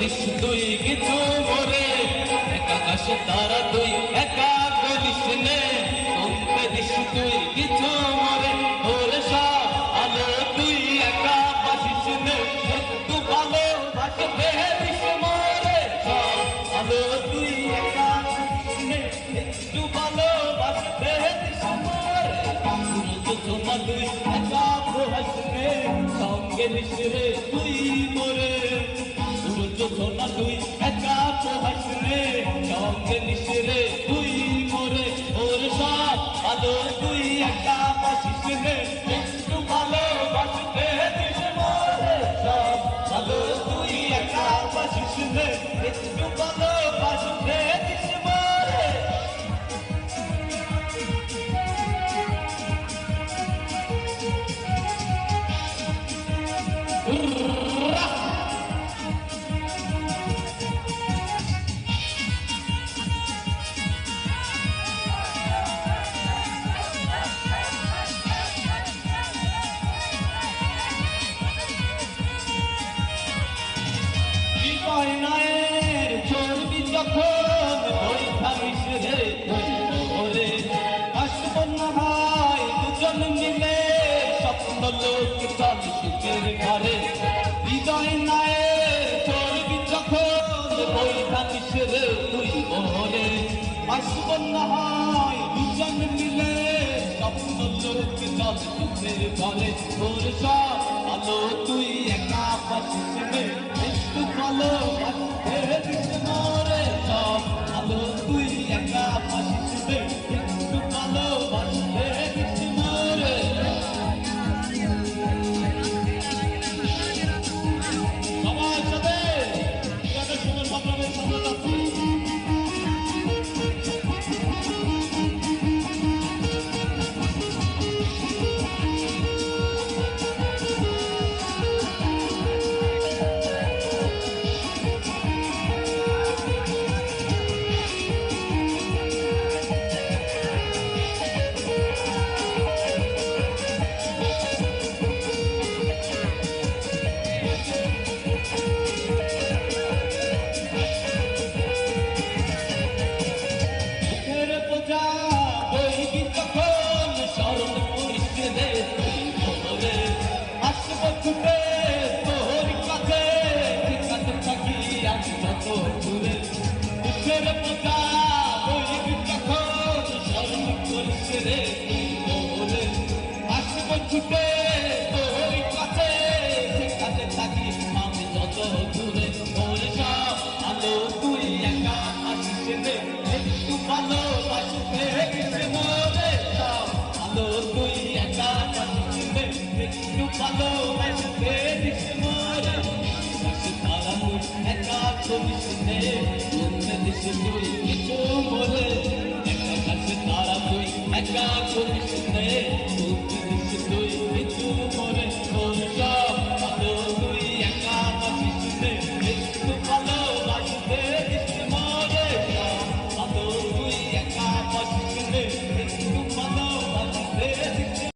This তুই কিছু মোরে, আকাশে তারা তুই একা করিস নে, কমতে দিস তুই কিছু মোরে, ওরে সব আলো তুই একা বাসিস নে, একটু ভালোবাসতে দিস মোরে, সব আলো তুই একা বাসিস নে, একটু ভালোবাসতে দিস মোরে, তোমা তুই একা প্রহাস নে, সঙ্গে দিস রে তুই মোরে, সোনা তুই একা প্রহাস রে, সঙ্গে নিস রে তুই মোরে, ওর সব আলো তুই একা বাসিস রে, একটু ভালোবাসতে দিস মোরে, সব আলো তুই একা বাসিস রে, একটু ভালোবাসতে দিস মোরে। গয়নায়ের চর্বি যখন ওই থামিস রে ওরে, আসব না হয় দুজন মিলে স্বপ্ন লোক চল সুখের ঘরে, হৃদয় নায়ের চর্বি যখন ওই থামিস রে তুই ওরে, আসব না হয় দুজন মিলে স্বপ্ন লোক চল সুখের ঘরে, ওর সব আলো তুই একা বাসিস রে, একটু ভালোবাসতে দিস মোরে, সব আলো তুই একা বাসিস রে, একটু ভালোবাসতে দিস মোরে। সবার সাথে সুন্দর সংগ্রামের সামনে যাচ্ছি। ছুটে তোর কাছে সেখানে থাকি আমি যত দূরে, তোর সব আলো তুই একা আসিস রে, একটু ভালোবাসতে দিস মোরে, সব আলো তুই একা আসিস রে, একটু ভালোবাসতে দিস মোরে, তারা তুই একা করিস রে, দিস তুই